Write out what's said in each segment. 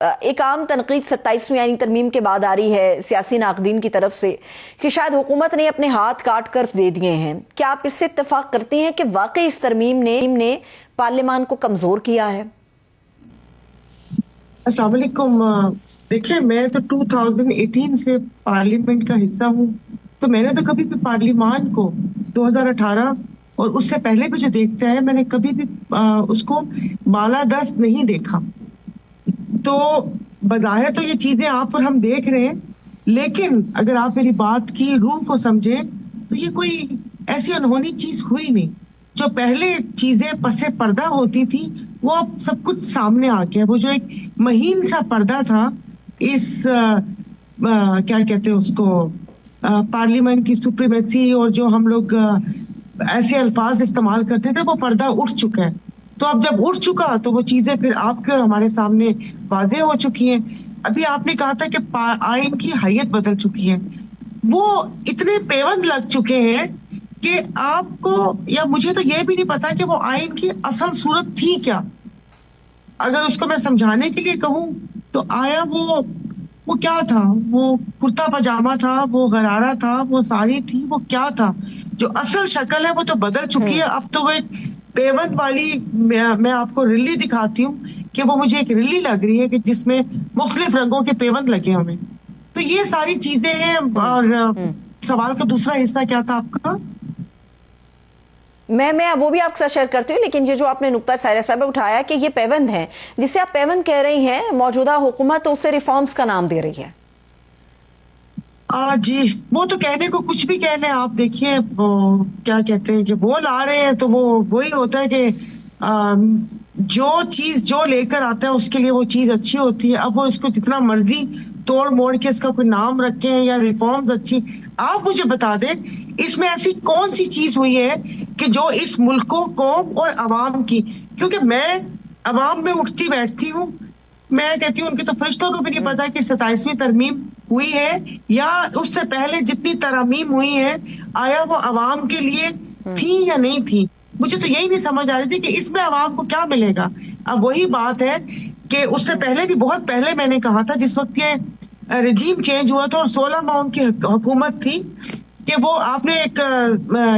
ایک عام تنقید 27ویں آئینی ترمیم کے بعد آ رہی ہے سیاسی ناقدین کی طرف سے کہ شاید حکومت نے اپنے ہاتھ کاٹ کر دے دیے ہیں. کیا آپ اس سے اتفاق کرتے ہیں کہ واقعی اس ترمیم نے پارلیمان کو کمزور کیا ہے؟ السلام علیکم. دیکھیں، میں تو 2018 سے پارلیمنٹ کا حصہ ہوں، تو میں نے تو کبھی بھی پارلیمان کو 2018 اور اس سے پہلے بھی جو دیکھتا ہے، میں نے کبھی بھی اس کو بالادست نہیں دیکھا. تو بظاہر تو یہ چیزیں آپ اور ہم دیکھ رہے ہیں، لیکن اگر آپ میری بات کی روح کو سمجھیں تو یہ کوئی ایسی انہونی چیز ہوئی نہیں. جو پہلے چیزیں پس پردہ ہوتی تھی وہ اب سب کچھ سامنے آ گیا. وہ جو ایک مہین سا پردہ تھا اس کیا کہتے ہیں اس کو، پارلیمنٹ کی سپریمیسی، اور جو ہم لوگ ایسے الفاظ استعمال کرتے تھے، وہ پردہ اٹھ چکا ہے. تو اب جب اٹھ چکا تو وہ چیزیں پھر آپ کے اور ہمارے سامنے واضح ہو چکی ہیں. ابھی آپ نے کہا تھا کہ آئین کی حیت بدل چکی ہے. وہ اتنے پیوند لگ چکے ہیں کہ آپ کو یا مجھے تو یہ بھی نہیں پتا کہ وہ آئین کی اصل صورت تھی کیا. اگر اس کو میں سمجھانے کے لیے کہوں تو آیا وہ کیا تھا؟ وہ کرتا پاجامہ تھا، وہ غرارہ تھا، وہ ساڑی تھی، وہ کیا تھا؟ جو اصل شکل ہے وہ تو بدل چکی ہے. اب تو وہ ایک پیوند والی، میں آپ کو رلی دکھاتی ہوں کہ وہ مجھے ایک رلی لگ رہی ہے کہ جس میں مختلف رنگوں کے پیوند لگے ہمیں. تو یہ ساری چیزیں ہیں. اور سوال کا دوسرا حصہ کیا تھا آپ کا؟ میں وہ بھی آپ کے ساتھ شیئر کرتی ہوں، لیکن یہ جو آپ نے نقطہ سائرہ صاحب اٹھایا کہ یہ پیوند ہیں، جسے آپ پیوند کہہ رہی ہیں، موجودہ حکومت اسے ریفارمز کا نام دے رہی ہے. جی، وہ تو کہنے کو کچھ بھی کہہ لیں. آپ دیکھیے کیا کہتے ہیں کہ وہ لا رہے ہیں تو وہ وہی ہوتا ہے کہ جو چیز جو لے کر آتا ہے اس کے لیے وہ چیز اچھی ہوتی ہے. اب وہ اس کو جتنا مرضی توڑ موڑ کے اس کا کوئی نام رکھے ہیں یا ریفارمز اچھی، آپ مجھے بتا دیں اس میں ایسی کون سی چیز ہوئی ہے کہ جو اس ملک کو، قوم اور عوام کی، کیونکہ میں عوام میں اٹھتی بیٹھتی ہوں، میں کہتی ہوں ان کے تو فرشتوں کو بھی نہیں پتا کہ 27ویں ترمیم ہوئی ہے یا اس سے پہلے جتنی ترامیم ہوئی ہیں آیا وہ عوام کے لیے تھی یا نہیں تھی. مجھے تو یہی نہیں سمجھ آ رہی تھی کہ اس میں عوام کو کیا ملے گا. اب وہی بات ہے کہ اس سے پہلے بھی، بہت پہلے میں نے کہا تھا، جس وقت یہ رجیم چینج ہوا تھا اور 16 ماہ ان کی حکومت تھی، کہ وہ آپ نے ایک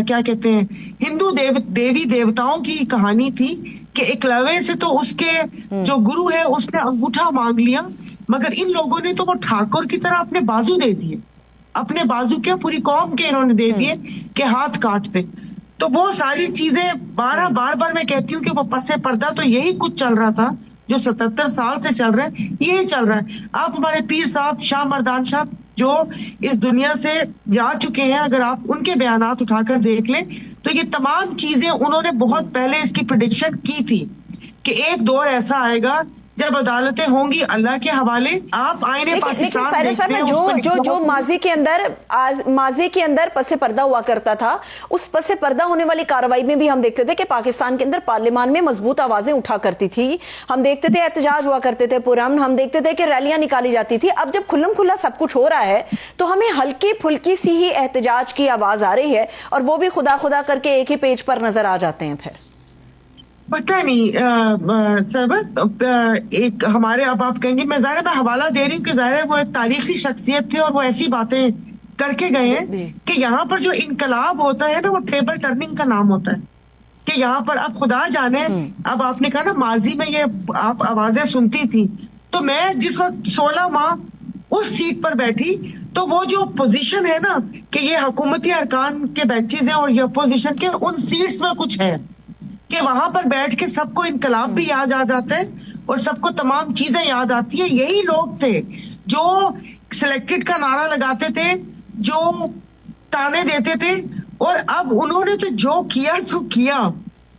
کیا کہتے ہیں ہندو دیوی دیوتاؤں کی کہانی تھی کہ ایکلوے سے تو اس کے جو گرو ہے اس نے انگوٹھا مانگ لیا، مگر ان لوگوں نے تو وہ ٹھاکر کی طرح اپنے بازو دے دیے. اپنے بازو کیا، پوری قوم کے انہوں نے دے دیے کہ ہاتھ کاٹ دے. تو وہ ساری چیزیں بار بار میں کہتی ہوں کہ وہ پس پردہ تو یہی کچھ چل رہا تھا جو 77 سال سے چل رہا ہے، یہی چل رہا ہے. آپ ہمارے پیر صاحب شاہ مردان صاحب جو اس دنیا سے جا چکے ہیں، اگر آپ ان کے بیانات اٹھا کر دیکھ لیں تو یہ تمام چیزیں انہوں نے بہت پہلے اس کی پریڈکشن کی تھی کہ ایک دور ایسا آئے گا جب عدالتیں ہوں گی اللہ کے حوالے. آپ آئین پاکستان دیکھتے ہیں، جو ماضی کے اندر پس پردہ ہوا کرتا تھا، اس پس پردہ ہونے والی کارروائی میں بھی ہم دیکھتے تھے کہ پاکستان کے اندر پارلیمان میں مضبوط آوازیں اٹھا کرتی تھی. ہم دیکھتے تھے احتجاج ہوا کرتے تھے پرامن، ہم دیکھتے تھے کہ ریلیاں نکالی جاتی تھی. اب جب کھلم کھلا سب کچھ ہو رہا ہے تو ہمیں ہلکی پھلکی سی ہی احتجاج کی آواز آ رہی ہے، اور وہ بھی خدا خدا کر کے ایک ہی پیج پر نظر آ جاتے ہیں. پھر پتہ نہیں سربت، ایک ہمارے، اب آپ کہیں گے میں حوالہ دے رہی ہوں کہ ظاہر ہے وہ ایک تاریخی شخصیت تھے اور وہ ایسی باتیں کر کے گئے ہیں کہ یہاں پر جو انقلاب ہوتا ہے نا، وہ ٹیبل ٹرننگ کا نام ہوتا ہے. کہ یہاں پر اب خدا جانے، اب آپ نے کہا نا ماضی میں یہ آپ آوازیں سنتی تھی، تو میں جس وقت 16 ماہ اس سیٹ پر بیٹھی تو وہ جو پوزیشن ہے نا کہ یہ حکومتی ارکان کے بینچز ہیں اور یہ اپوزیشن کے، ان سیٹس میں کچھ ہے کہ وہاں پر بیٹھ کے سب کو انقلاب بھی یاد آ جاتا ہے اور سب کو تمام چیزیں یاد آتی ہیں. یہی لوگ تھے جو سلیکٹڈ کا نعرہ لگاتے تھے، جو تانے دیتے تھے، اور اب انہوں نے تو جو کیا سو کیا.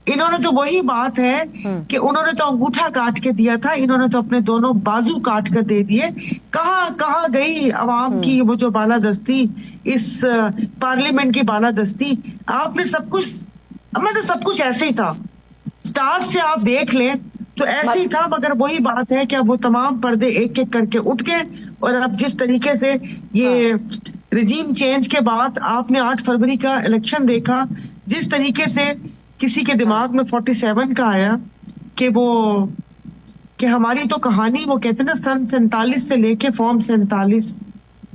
انہوں نے تو وہی بات ہے کہ انہوں نے تو انگوٹھا کاٹ کے دیا تھا، انہوں نے تو اپنے دونوں بازو کاٹ کر دے دیے. کہاں گئی عوام کی وہ جو بالادستی، اس پارلیمنٹ کی بالادستی؟ آپ نے سب کچھ، مطلب سب کچھ ایسے ہی تھا، سٹارٹ سے آپ دیکھ لیں تو ایسے ہی تھا. مگر وہی بات ہے کہ اب وہ تمام پردے ایک ایک کر کے اٹھ گئے. اور اب جس طریقے سے یہ رجیم چینج کے بعد آپ نے 8 فروری کا الیکشن دیکھا، جس طریقے سے کسی کے دماغ میں 47 کا آیا کہ وہ کہ ہماری تو کہانی وہ کہتے ہیں نا سن 47 سے لے کے فارم 47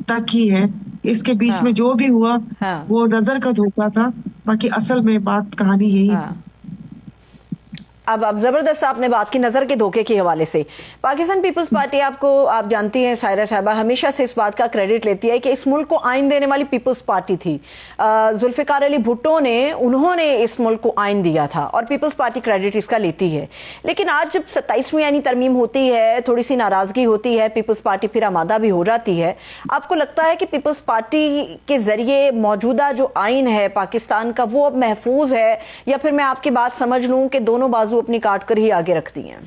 تک ہی ہے، اس کے بیچ میں جو بھی ہوا وہ نظر کا دھوکا تھا، باقی اصل میں بات کہانی یہی تھی۔ اب زبردست آپ نے بات کی نظر کے دھوکے کے حوالے سے۔ پاکستان پیپلز پارٹی آپ جانتی ہیں سائرہ صاحبہ ہمیشہ سے اس بات کا کریڈٹ لیتی ہے کہ اس ملک کو آئین دینے والی پیپلز پارٹی تھی۔ ذوالفقار علی بھٹو انہوں نے اس ملک کو آئین دیا تھا اور پیپلز پارٹی کریڈٹ اس کا لیتی ہے، لیکن آج جب 27ویں آئینی ترمیم ہوتی ہے تھوڑی سی ناراضگی ہوتی ہے، پیپلز پارٹی پھر آمادہ بھی ہو جاتی ہے۔ آپ کو لگتا ہے کہ پیپلز پارٹی کے ذریعے موجودہ جو آئین ہے پاکستان کا وہ اب محفوظ ہے، یا پھر میں آپ کی بات سمجھ لوں کہ دونوں بازو اپنی کاٹ کر ہی آگے رکھتی ہیں؟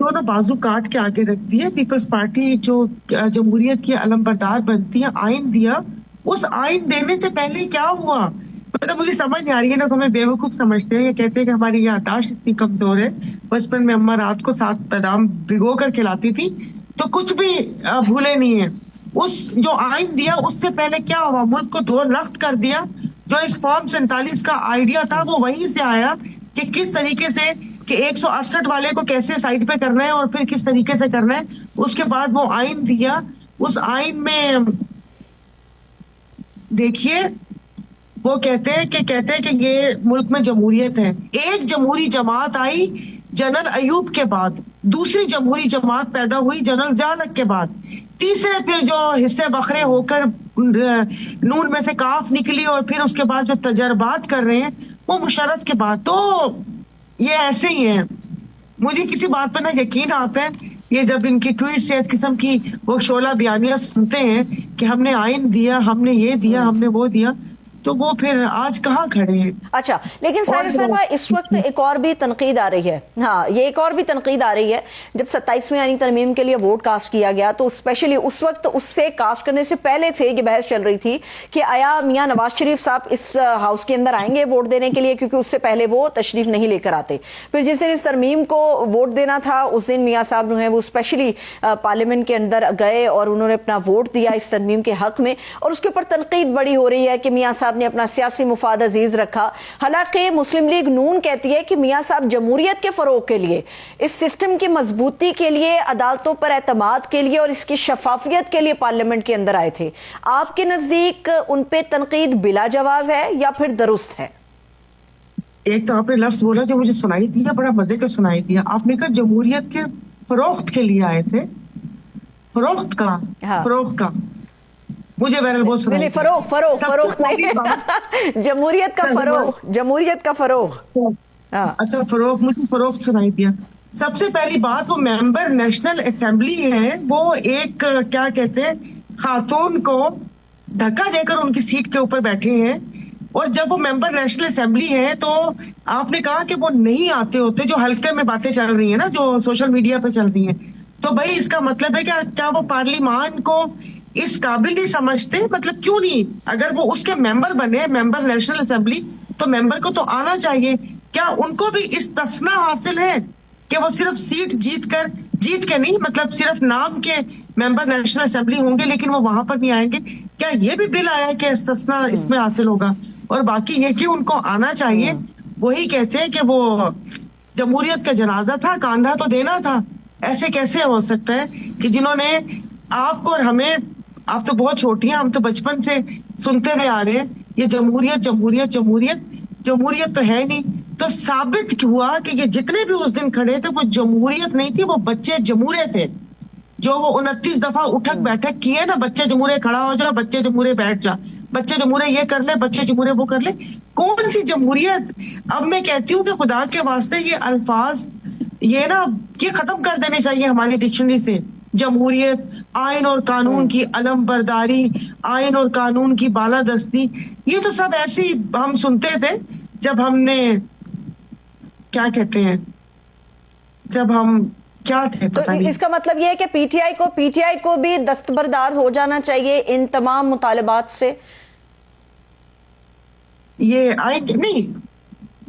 دونوں بازو کاٹ کے آگے رکھتی ہے۔ پیپلز پارٹی جو جمہوریت کی علم بردار بنتی ہے، آئین دیا، اس آئین دینے سے پہلے کیا ہوا مطلب مجھے سمجھ نہیں آ رہی ہے نا، ہمیں بیوقوف سمجھتے ہیں، یہ کہتے ہیں کہ ہماری یادداشت اتنی کمزور ہے، بچپن میں اماں رات کو 7 بادام بھگو کر کھلاتی تھی تو کچھ بھی بھولے نہیں ہیں۔ اس جو آئین دیا اس سے پہلے کیا ہوا، ملک کو 2 لخت کر دیا۔ جو اس فارم 47 کا آئیڈیا تھا وہ وہیں سے آیا کہ کس طریقے سے کہ 168 والے کو کیسے سائڈ پہ کرنا ہے اور پھر کس طریقے سے کرنا ہے۔ اس کے بعد وہ آئین دیا، اس آئین میں دیکھیے وہ کہتے ہیں کہ یہ ملک میں جمہوریت ہے۔ ایک جمہوری جماعت آئی جنرل ایوب کے بعد، دوسری جمہوری جماعت پیدا ہوئی جنرل ضیاء کے بعد، تیسرے پھر جو حصے بکھرے ہو کر نون میں سے کاف نکلی، اور پھر اس کے بعد جو تجربات کر رہے ہیں وہ مشرف کے بعد۔ تو یہ ایسے ہی ہیں، مجھے کسی بات پہ نہ یقین آتا ہے، یہ جب ان کی ٹویٹ سے اس قسم کی وہ شعلہ بیانیاں سنتے ہیں کہ ہم نے آئین دیا، ہم نے یہ دیا، ہم نے وہ دیا، تو وہ پھر آج کہاں کھڑے ہیں۔ اچھا، لیکن سائرہ صاحبہ اس وقت ایک اور بھی تنقید آ رہی ہے، ہاں یہ ایک اور بھی تنقید آ رہی ہے، جب 27ویں آئینی ترمیم کے لیے ووٹ کاسٹ کیا گیا تو اسپیشلی اس وقت اس سے کاسٹ کرنے سے پہلے سے یہ بحث چل رہی تھی کہ آیا میاں نواز شریف صاحب اس ہاؤس کے اندر آئیں گے ووٹ دینے کے لیے، کیونکہ اس سے پہلے وہ تشریف نہیں لے کر آتے۔ پھر جس دن اس ترمیم کو ووٹ دینا تھا اس دن میاں صاحب جو ہیں وہ اسپیشلی پارلیمنٹ کے اندر گئے اور انہوں نے اپنا ووٹ دیا اس ترمیم کے حق میں، اور اس کے اوپر تنقید بڑی ہو رہی ہے کہ میاں صاحب نے اپنا سیاسی مفاد عزیز رکھا۔ حالانکہ مسلم لیگ نون کہتی ہے کہ میاں صاحب جمہوریت کے فروغ کے لیے، اس سسٹم کی مضبوطی کے لیے، عدالتوں پر اعتماد کے لیے اور اس کی شفافیت کے لیے پارلیمنٹ کے اندر آئے تھے۔ آپ کے نزدیک ان پہ تنقید بلا جواز ہے یا پھر درست ہے؟ ایک تو آپ نے لفظ بولا جو مجھے سنائی دیا، بڑا مزے کا سنائی دیا، آپ نے کہا جمہوریت کے فروخت کے لیے آئے تھے۔ فروخت کا فروخت کا مجھے بہرحال بہت سنائی دیا۔ فروخت نہیں، جمہوریت کا فروغ، جمہوریت کا فروغ۔ اچھا فروغ، مجھے فروخت سنائی دیا۔ سب سے پہلی بات، وہ ممبر نیشنل اسمبلی ہے، وہ ایک کیا کہتے ہیں خاتون کو دھکا دے کر ان کی سیٹ کے اوپر بیٹھے ہیں، اور جب وہ ممبر نیشنل اسمبلی ہے تو آپ نے کہا کہ وہ نہیں آتے ہوتے، جو حلقے میں باتیں چل رہی ہیں نا جو سوشل میڈیا پہ چل رہی ہیں، تو بھائی اس کا مطلب ہے کہ کیا وہ پارلیمان کو اس قابل نہیں سمجھتے؟ مطلب کیوں نہیں؟ اگر وہ اس کے ممبر بنے، ممبر نیشنل اسمبلی، تو ممبر کو تو آنا چاہیے۔ کیا ان کو بھی استثناء حاصل ہے کہ وہ صرف سیٹ جیت کے نہیں، مطلب صرف نام کے ممبر نیشنل اسمبلی ہوں گے لیکن وہ وہاں پر نہیں آئیں گے؟ کیا یہ بھی بل آیا کہ استثناء اس میں حاصل ہوگا؟ اور باقی یہ کہ ان کو آنا چاہیے۔ وہی کہتے ہیں کہ وہ جمہوریت کا جنازہ تھا، کاندھا تو دینا تھا۔ ایسے کیسے ہو سکتا ہے کہ جنہوں نے آپ کو اور ہمیں، آپ تو بہت چھوٹی ہیں، ہم تو بچپن سے سنتے ہوئے آ رہے ہیں یہ جمہوریت جمہوریت جمہوریت، جمہوریت تو ہے نہیں۔ تو ثابت ہوا کہ یہ جتنے بھی اس دن کھڑے تھے وہ جمہوریت نہیں تھی، وہ بچے جمہورے تھے، جو وہ 29 دفعہ اٹھک بیٹھک کیے نا، بچے جمہورے کھڑا ہو جا، بچے جمہورے بیٹھ جا، بچے جمہورے یہ کر لے، بچے جمہورے وہ کر لے۔ کون سی جمہوریت؟ اب میں کہتی ہوں کہ خدا کے واسطے یہ الفاظ یہ نا یہ ختم کر دینے چاہیے ہماری ڈکشنری سے۔ جمہوریت، آئین اور قانون کی علم برداری، آئین اور قانون کی بالادستی، یہ تو سب ایسے ہی ہم سنتے تھے جب ہم نے کیا کہتے ہیں، جب ہم کیا تھے پتہ نہیں۔ اس کا مطلب یہ ہے کہ پی ٹی آئی کو بھی دستبردار ہو جانا چاہیے ان تمام مطالبات سے؟ یہ آئین نہیں،